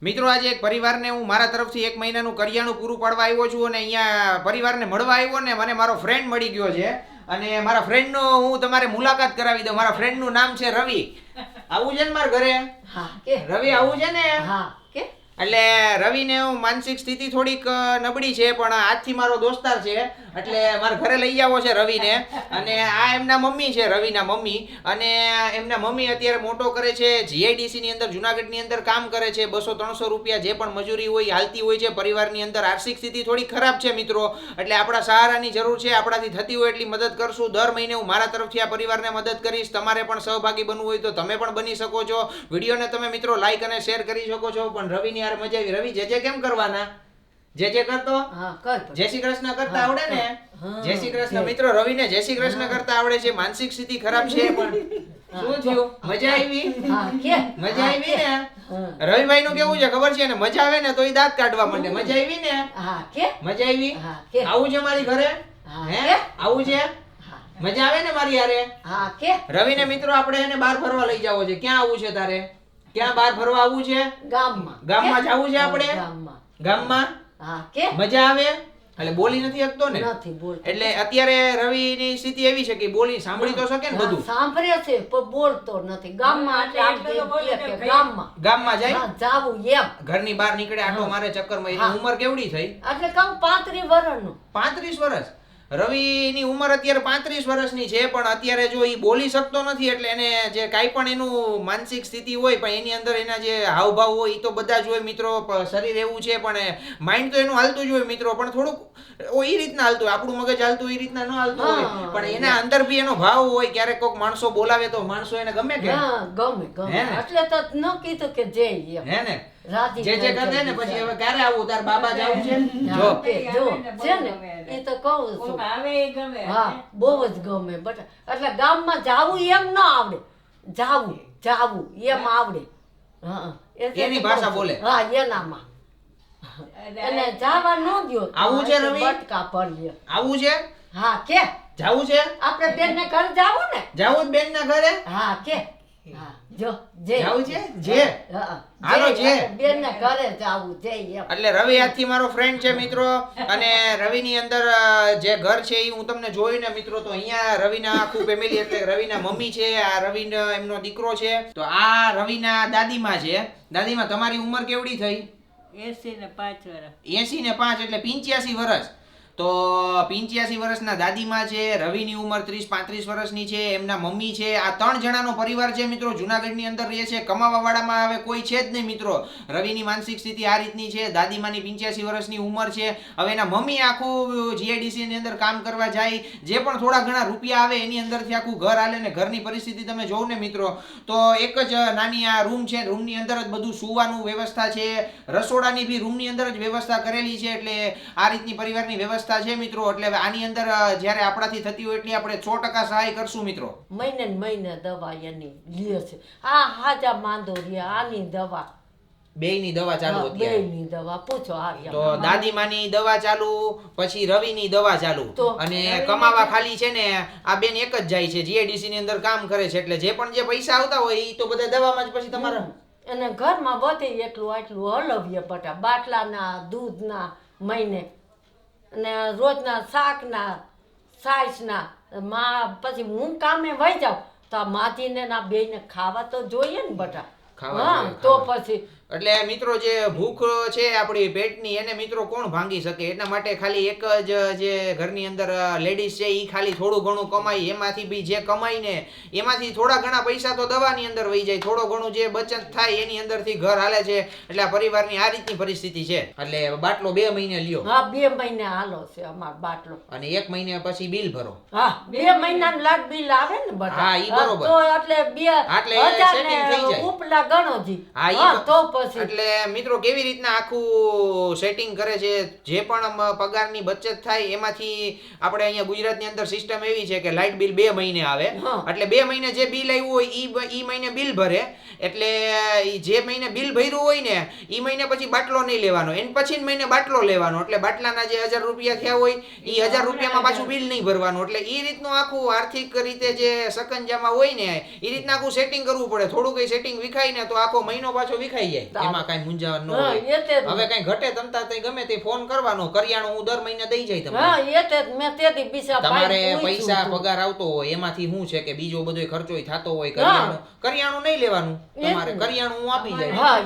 મિત્રો આજે એક પરિવારને હું મારા તરફથી 1 મહિનાનું કરિયાણું પૂરું પાડવા આવ્યો છું અને અહીંયા પરિવારને મળવા આવ્યો ને મને મારો ફ્રેન્ડ મળી ગયો છે અને મારા ફ્રેન્ડનો હું તમારે મુલાકાત કરાવી દઉં. મારા ફ્રેન્ડનું નામ છે રવિ. આવું છે ને મારા ઘરે? હા કે રવિ આવું છે ને? હા કે એટલે રવિને હું માનસિક સ્થિતિ થોડીક નબળી છે પણ આજથી મારો દોસ્તાર છે એટલે મારા ઘરે લઈ આવો છે રવિને. અને આ એમના મમ્મી છે, રવિના મમ્મી. અને એમના મમ્મી અત્યારે મોટો કરે છે જીઆઈડીસી ની અંદર, જુનાગઢની અંદર કામ કરે છે. 200-300 રૂપિયા જે પણ મજૂરી હોય હાલતી હોય છે. પરિવારની અંદર આર્થિક સ્થિતિ થોડી ખરાબ છે મિત્રો, એટલે આપણા સહારાની જરૂર છે. આપણાથી થતી હોય એટલી મદદ કરશું. દર મહિને હું મારા તરફથી આ પરિવારને મદદ કરીશ. તમારે પણ સહભાગી બનવું હોય તો તમે પણ બની શકો છો. વિડીયોને તમે મિત્રો લાઈક અને શેર કરી શકો છો. પણ રવિની યાર મજા આવી. રવિ જે કેમ કરવાના? જે કરતો? હા કર. જય શ્રી કૃષ્ણ કરતા આવડે ને? જય શ્રી કૃષ્ણ. મિત્રો રવિને જય શ્રી કૃષ્ણ કરતા આવડે છે. માનસિક સ્થિતિ ખરાબ છે પણ શું થયું? મજા આવી? હા કે મજા આવી ને? રવિભાઈ નું કેવું છે ખબર છે ને? મજા આવે ને તો એ દાંત કાઢવા માંડે. મજા આવી ને? હા કે મજા આવી? હા કે આવું છે મારી ઘરે? હા હે કે આવું છે? મજા આવે ને મારી યારે? હા કે રવિને મિત્રો આપણે એને બહાર ફરવા લઈ જાવો છે. ક્યાં આવવું છે તારે? ક્યાં બહાર ફરવા આવવું છે? ગામમાં. ગામમાં જવું છે આપણે? ગામમાં. ગામમાં હા કે મજા આવે? એટલે બોલી નથી શકતો ને? નથી બોલતો. એટલે અત્યારે રવિની સ્થિતિ એવી છે કે બોલી સાંભળી તો શકે ને બધું? સાંભળે છે પણ બોલતો નથી. ગામમાં એટલે આટલે કે ગામમાં ગામમાં જાય હા જાવું એમ. ઘરની બહાર નીકળે આટો મારે ચક્કરમાં. એની ઉંમર કેવડી થઈ? એટલે કહું 35 વર્ષનું. 35 વર્ષ. રવિની ઉંમર અત્યારે 35 વર્ષની છે પણ અત્યારે જો એ બોલી શકતો નથી એટલે એને જે કાંઈ પણ એનું માનસિક સ્થિતિ હોય પણ એની અંદર એના જે હાવભાવ હોય એ તો બધા જ હોય મિત્રો. શરીર એવું છે પણ માઇન્ડ તો એનું હાલતું જ હોય મિત્રો, પણ થોડુંક એ રીતના હાલતું હોય. આપણું મગજ હાલતું એ રીતના ન હાલતું હોય પણ એના અંદર બી એનો ભાવ હોય. ક્યારેક કોઈક માણસો બોલાવે તો માણસો એને ગમે કે? હા ગમે ગમે. એટલે તો ન કીધું કે જય એમ. હે ને? રાજી જે કરે ને પછી હવે ક્યારે આવું? તાર બાબા જાવું છે? જો જો છે ને એ તો કહું છું. હા બહુ જ ગમે બટ એટલે ગામમાં જાવું એમ ન આવડે. જાવું એમ આવડે. હા એની ભાષા બોલે? હા એનામાં. એને જાવા ન દ્યો. આવું છે રવિ? બટકા પડીએ. આવું છે? હા કે જાવું છે? આપણે બેન ને ઘર જાવું ને? જાવું જ બેન ના ઘરે? હા કે હા જો જે જાવું છે? જે હા હાલો જે બેન ને ઘરે જાવું જે એમ. એટલે રવિ આજથી મારો ફ્રેન્ડ છે મિત્રો. અને રવિની અંદર જે ઘર છે એ હું તમને જોઈને મિત્રો તો અહીંયા રવિના આખું ફેમિલી એટલે રવિના મમ્મી છે, આ રવિનો એમનો દીકરો છે, તો આ રવિના દાદીમાં છે. દાદીમાં તમારી ઉંમર કેવડી થઈ? 80 ને 5 વર્ષ. 80 ને 5 એટલે 85 વર્ષ. તો 85 વર્ષના દાદીમાં છે. રવિની ઉંમર 30-35 વર્ષની છે. એમના મમ્મી છે. આ 3 જણાનો પરિવાર છે મિત્રો. જુનાગઢની અંદર રહે છે. કમાવા વાળામાં હવે કોઈ છે જ નહીં મિત્રો. રવિની માનસિક સ્થિતિ આ રીતની છે. દાદીમાની 85 વર્ષની ઉંમર છે. હવે એના મમ્મી આખું જીઆઈડીસી ની અંદર કામ કરવા જાય. જે પણ થોડા ઘણા રૂપિયા આવે એની અંદરથી આખું ઘર હાલે ને. ઘરની પરિસ્થિતિ તમે જોવો ને મિત્રો તો એક જ નાની આ રૂમ છે. રૂમની અંદર જ બધું સુવાનું વ્યવસ્થા છે. રસોડાની બી રૂમની અંદર જ વ્યવસ્થા કરેલી છે. એટલે આ રીતની પરિવારની વ્યવસ્થા છે મિત્રો. એટલે હવે આની અંદર જ્યારે આપણાથી થતી હોય એટલી આપણે 100% સહાય કરશું મિત્રો. મહિને ને મહિને દવા એની લે છે. આ હાજા માંદો રહ્યા આની દવા બેયની દવા ચાલુ અત્યારે. બેયની દવા પૂછો આ તો દાદીમાની દવા ચાલુ, પછી રવિની દવા ચાલુ. અને કમાવા ખાલી છે ને આ બેન એક જ જાય છે, જીઆઈડીસી ની અંદર કામ કરે છે. એટલે જે પણ જે પૈસા આવતા હોય એ તો બધા દવામાં જ પછી તમારા અને ઘરમાં વધે એટલું આટલું હલવીએ બટા. બાટલાના દૂધના મહિને અને રોજના શાકના સાઈસના માં પછી હું કામે વહી જાઉં તો આ માથીને ના બેયને ખાવા તો જોઈએ ને બટા. હા તો પછી એટલે મિત્રો જે ભૂખ છે આપણી પેટની એને મિત્રો કોણ ભાંગી શકે? એના માટે ખાલી એક જ જે ઘરની અંદર લેડીઝ છે એ ખાલી થોડું ઘણું કમાય. એમાંથી બી જે કમાય ને એમાંથી થોડા ઘણા પૈસા તો દવાની અંદર વહી જાય. થોડો ઘણું જે બચત થાય એની અંદરથી ઘર હાલે છે. એટલે આ પરિવારની આ રીતની પરિસ્થિતિ છે. એટલે બાટલો 2 મહિને લ્યો. હા 2 મહિને હાલો છે અમાર બાટલો. અને 1 મહિને પછી બિલ ભરો. હા 2 મહિનાનું લાટ બિલ આવે ને બટા. હા ઈ બરોબર. તો એટલે 2000 setting થઈ જાય. ઉપલા ગણો જી. હા તો પછી એટલે મિત્રો કેવી રીતના આખું સેટિંગ કરે છે. જે પણ પગારની બચત થાય એમાંથી આપણે અહીંયા ગુજરાતની અંદર સિસ્ટમ એવી છે કે લાઇટ બિલ 2 મહિને આવે. એટલે 2 મહિને જે બિલ આવ્યું હોય ઈ મહિને બિલ ભરે. એટલે જે મહિને બિલ ભર્યું હોય ને ઈ મહિને પછી બાટલો નહીં લેવાનો, એન પછી મહિને બાટલો લેવાનો. એટલે બાટલાના જે 1000 રૂપિયા થયા હોય ઈ 1000 રૂપિયામાં પાછું બિલ નહીં ભરવાનું. એટલે ઈ રીતનું આખું આર્થિક રીતે જે સકંજામાં હોય ને ઈ રીતના આખું સેટિંગ કરવું પડે. થોડું કઈ સેટિંગ વિખાય ને તો આખો મહિનો પાછો વિખાઈ જાય. જાય એમાં કાંઈ મૂંઝાવણ ન હા, હોય એટલે જ. હવે કાંઈ ઘટે તમતા તઈ ગમે તે ફોન કરવાનો કરિયાણું હું દર મહિને દઈ જાય તમને હા એટલે જ મેં તેથી બીજા તમારે પાઈ પૂછ્યું પૈસા હતું. પગાર આવતો હોય એમાંથી શું છે કે બીજો બધો ખર્ચો થતો હોય હા. કરિયાણું નહીં લેવાનું એ જ તમારે ને. કરિયાણું હું આપી જાય હા